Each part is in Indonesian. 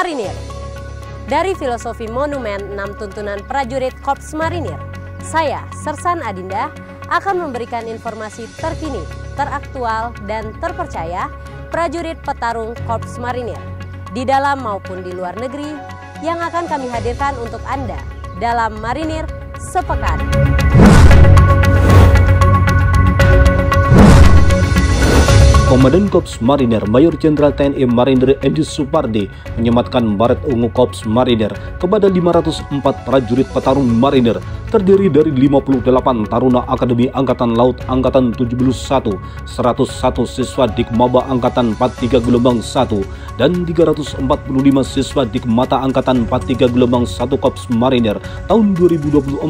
Marinir. Dari filosofi monumen 6 tuntunan prajurit Korps Marinir, saya, Sersan Adinda, akan memberikan informasi terkini, teraktual, dan terpercaya prajurit petarung Korps Marinir di dalam maupun di luar negeri yang akan kami hadirkan untuk Anda dalam Marinir Sepekan. Komandan Korps Marinir Mayor Jenderal TNI Marinir Edi Supardi menyematkan baret ungu Korps Marinir kepada 504 prajurit petarung Marinir terdiri dari 58 taruna Akademi Angkatan Laut Angkatan 71, 101 siswa Dikmaba Angkatan 43 Gelombang 1, dan 345 siswa Dikmata Angkatan 43 Gelombang 1 Korps Marinir tahun 2024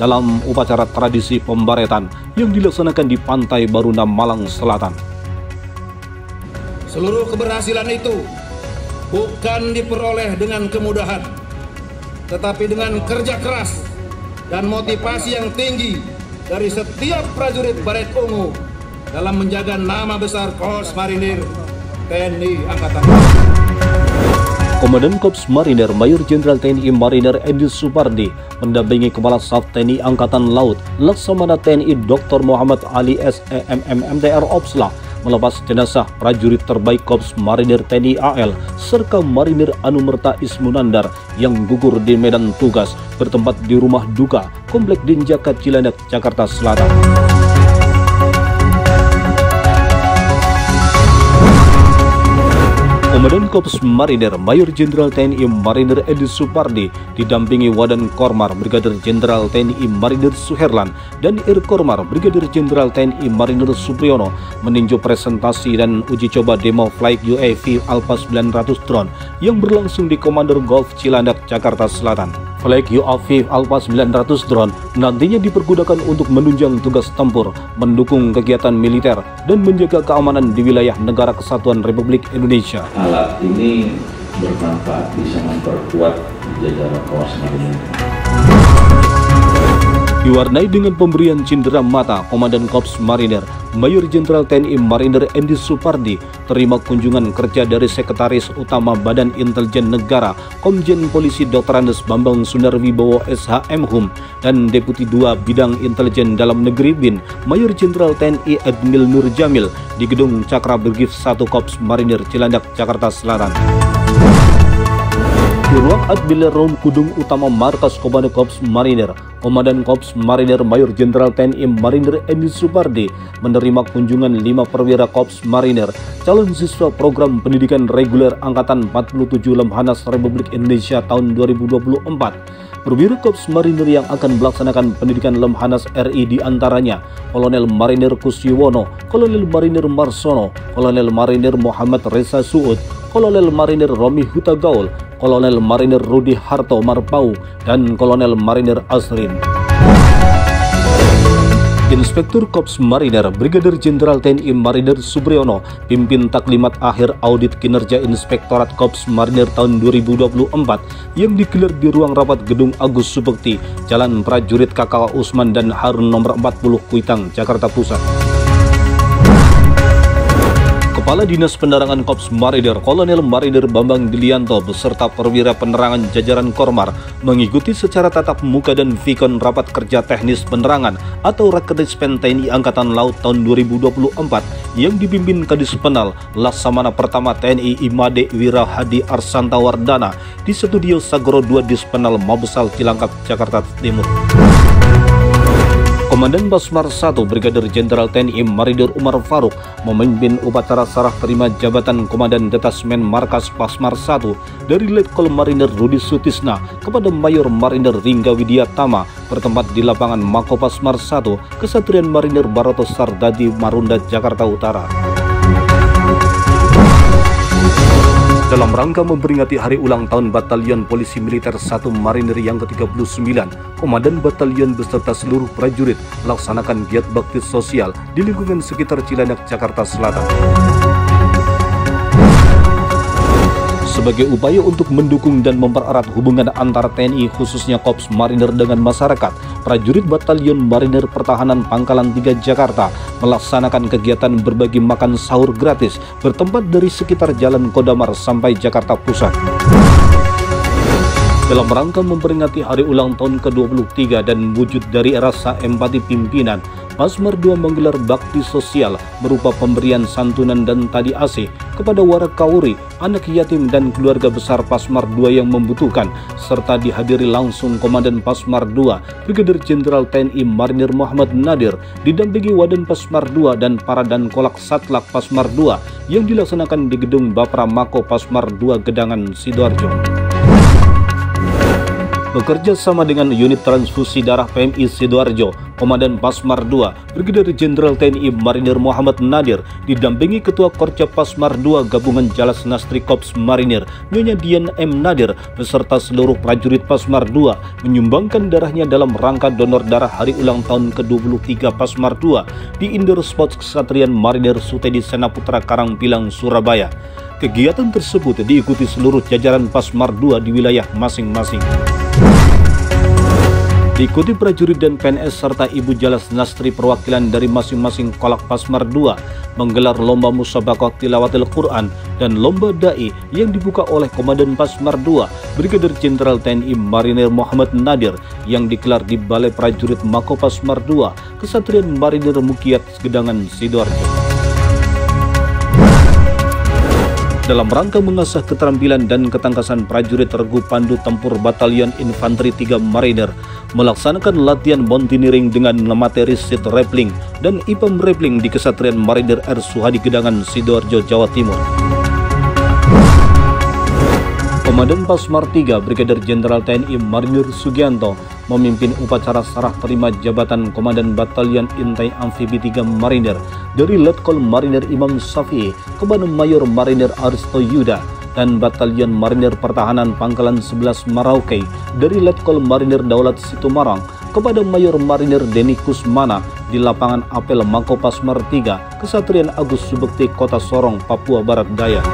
dalam upacara tradisi pembaretan yang dilaksanakan di Pantai Baruna, Malang Selatan. Seluruh keberhasilan itu bukan diperoleh dengan kemudahan, tetapi dengan kerja keras dan motivasi yang tinggi dari setiap prajurit baret ungu dalam menjaga nama besar Korps Marinir TNI Angkatan Laut. Komandan Korps Marinir Mayor Jenderal TNI Marinir Edi Supardi mendampingi Kepala Staf TNI Angkatan Laut Laksamana TNI Dr. Muhammad Ali SEMM MTR Opsla melepas jenazah prajurit terbaik Korps Marinir TNI AL serta Marinir Anumerta Ismunandar yang gugur di medan tugas bertempat di rumah duka Komplek Dinjaka Cilandak, Jakarta Selatan. Komandan Korps Marinir Mayor Jenderal TNI Marinir Edi Supardi didampingi Wadan Kormar Brigadir Jenderal TNI Marinir Suherlan dan Ir Kormar Brigadir Jenderal TNI Marinir Supriyono meninjau presentasi dan uji coba demo flight UAV Alpha 900 drone yang berlangsung di Commander Golf Cilandak, Jakarta Selatan. Flight UAV Alpha 900 drone nantinya dipergunakan untuk menunjang tugas tempur, mendukung kegiatan militer, dan menjaga keamanan di wilayah Negara Kesatuan Republik Indonesia. Alat ini bermanfaat, bisa memperkuat jajaran Korps Marinir. Diwarnai dengan pemberian cindera mata, Komandan Korps Marinir Mayor Jenderal TNI Marinir Edi Supardi terima kunjungan kerja dari Sekretaris Utama Badan Intelijen Negara Komjen Polisi Dr. Andes Bambang Sundarwibowo SHM Hum dan Deputi 2 Bidang Intelijen Dalam Negeri BIN Mayor Jenderal TNI Edmil Nur Jamil di Gedung Cakra Brigif 1 Korps Marinir Cilandak, Jakarta Selatan. Di ruang Admil Round Kudung Utama Markas Komando Korps Marinir, Komandan Korps Marinir Mayor Jenderal TNI Marinir Edi Supardi menerima kunjungan 5 perwira Korps Marinir, calon siswa program pendidikan reguler Angkatan 47 Lemhanas Republik Indonesia tahun 2024. Perwira Korps Marinir yang akan melaksanakan pendidikan Lemhanas RI diantaranya Kolonel Marinir Kusyiwono, Kolonel Marinir Marsono, Kolonel Marinir Muhammad Reza Suud, Kolonel Marinir Romi Huta Gaul, Kolonel Marinir Rudi Harto Marpau, dan Kolonel Marinir Asrin. Inspektur Korps Marinir Brigadir Jenderal TNI Marinir Supriyono pimpin taklimat akhir audit kinerja Inspektorat Korps Marinir tahun 2024 yang digelar di ruang rapat Gedung Agus Subekti, Jalan Prajurit KK Usman dan Harun nomor 40 Kuitang, Jakarta Pusat. Kepala Dinas Penerangan Korps Marinir Kolonel Marinir Bambang Dilianto beserta perwira penerangan jajaran Kormar mengikuti secara tatap muka dan vikon rapat kerja teknis penerangan atau Rakernispen TNI Angkatan Laut tahun 2024 yang dipimpin Kadis Penal Laksamana Pertama TNI Imade Wirahadi Arsanta Wardana di Studio Sagoro 2 Dispenal Mabesal Cilangkap, Jakarta Timur. Komandan Basmar 1 Brigadir Jenderal TNI Marinir Umar Faruk memimpin upacara serah terima jabatan Komandan Detasmen Markas Basmar 1 dari Letkol Marinir Rudi Sutisna kepada Mayor Marinir Ringga Widiatama bertempat di lapangan Mako Basmar 1 Kesatria Marinir Baroto Sardadi Marunda, Jakarta Utara. Dalam rangka memperingati hari ulang tahun Batalion Polisi Militer 1 Marinir yang ke-39, Komandan Batalion beserta seluruh prajurit melaksanakan giat bakti sosial di lingkungan sekitar Cilandak, Jakarta Selatan. Sebagai upaya untuk mendukung dan mempererat hubungan antara TNI khususnya Korps Marinir dengan masyarakat, prajurit Batalion Marinir Pertahanan Pangkalan 3 Jakarta melaksanakan kegiatan berbagi makan sahur gratis bertempat dari sekitar Jalan Kodamar sampai Jakarta Pusat. Dalam rangka memperingati hari ulang tahun ke-23 dan wujud dari rasa empati pimpinan, Pasmar 2 menggelar bakti sosial berupa pemberian santunan dan tali AC kepada warakauri, anak yatim dan keluarga besar Pasmar 2 yang membutuhkan, serta dihadiri langsung Komandan Pasmar 2 Brigadir Jenderal TNI Marinir Muhammad Nadir, didampingi Waden Pasmar 2 dan para Dankolak Satlak Pasmar 2 yang dilaksanakan di Gedung Bapra Mako Pasmar 2 Gedangan, Sidoarjo. Bekerja sama dengan unit transfusi darah PMI Sidoarjo, Komandan Pasmar 2 Brigadir Jenderal TNI Marinir Muhammad Nadir didampingi Ketua Korca Pasmar 2 Gabungan Jalas Nastri Korps Marinir Nyonya Dian M. Nadir beserta seluruh prajurit Pasmar 2 menyumbangkan darahnya dalam rangka donor darah hari ulang tahun ke-23 Pasmar 2 di Indoor Sports Kesatrian Marinir Sutedi Senaputra Karangpilang, Surabaya. Kegiatan tersebut diikuti seluruh jajaran Pasmar 2 di wilayah masing-masing. Diikuti prajurit dan PNS serta Ibu Jalas Nastri perwakilan dari masing-masing kolak Pasmar 2 menggelar lomba musabaqah tilawatil Quran dan lomba dai yang dibuka oleh Komandan Pasmar 2 Brigadir Jenderal TNI Marinir Muhammad Nadir yang digelar di Balai Prajurit Mako Pasmar 2 Kesatrian Marinir Mukiat Gedangan, Sidoarjo. Dalam rangka mengasah keterampilan dan ketangkasan prajurit Regu Pandu Tempur Batalion Infanteri 3 Marinir melaksanakan latihan mountaineering dengan materi seat rappelling dan IPAM rappelling di Kesatrian Marinir R. Suhadi Gedangan, Sidoarjo, Jawa Timur. Komandan Pasmar 3 Brigadir Jenderal TNI Marinir Sugianto memimpin upacara serah terima jabatan Komandan Batalion Intai Amfibi 3 Marinir dari Letkol Marinir Imam Syafi'i kepada Mayor Marinir Aristo Yuda dan Batalion Marinir Pertahanan Pangkalan 11 Merauke dari Letkol Marinir Daulat Situmarang kepada Mayor Marinir Deni Kusmana di lapangan apel Mako Pasmar 3 Kesatrian Agus Subekti Kota Sorong, Papua Barat Daya.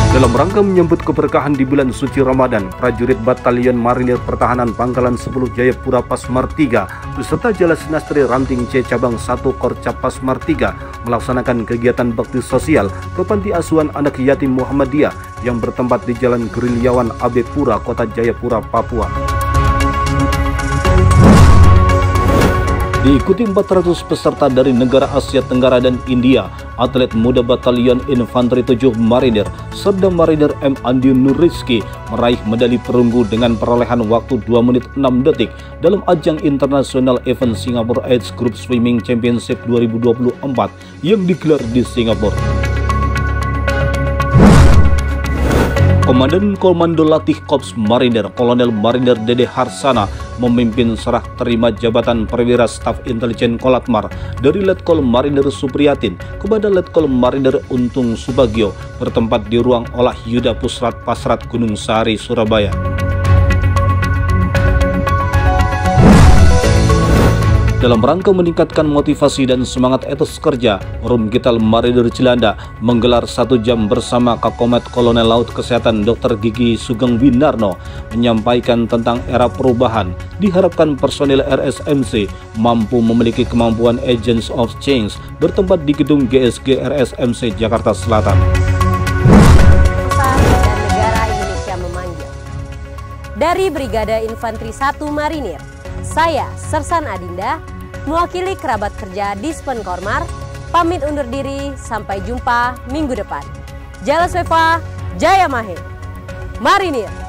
Dalam rangka menyambut keberkahan di bulan suci Ramadan, prajurit Batalion Marinir Pertahanan Pangkalan 10 Jayapura Pasmar 3 beserta Jalas Nastri Ranting C Cabang 1 Korca Pasmar 3 melaksanakan kegiatan bakti sosial ke Panti Asuhan Anak Yatim Muhammadiyah yang bertempat di Jalan Gerilyawan AB Pura, Kota Jayapura, Papua. Diikuti 400 peserta dari negara Asia Tenggara dan India, atlet muda Batalion Infanteri 7 Marinir, Serda Marinir M. Andi Nur Rizki meraih medali perunggu dengan perolehan waktu 2 menit 6 detik dalam ajang internasional event Singapore Age Group Swimming Championship 2024 yang digelar di Singapura. Komandan Komando Latih Korps Marinir Kolonel Marinir Dede Harsana memimpin serah terima jabatan perwira staf intelijen Kolatmar dari Letkol Marinir Supriyatin kepada Letkol Marinir Untung Subagio bertempat di ruang olah Yuda Pusrat Pasrat Gunung Sari, Surabaya. Dalam rangka meningkatkan motivasi dan semangat etos kerja, Rumgital Marinir Cilanda menggelar 1 jam bersama Kakomet Kolonel Laut Kesehatan Dr. Gigi Sugeng Winarno menyampaikan tentang era perubahan. Diharapkan personil RSMC mampu memiliki kemampuan Agents of Change bertempat di gedung GSG RSMC Jakarta Selatan. Pesan dan negara Indonesia memanggil. Dari Brigade Infanteri 1 Marinir, saya Sersan Adinda, mewakili kerabat kerja Dispen Kormar, pamit undur diri, sampai jumpa minggu depan. Jalas Weva, Jaya Mahe, Marinir.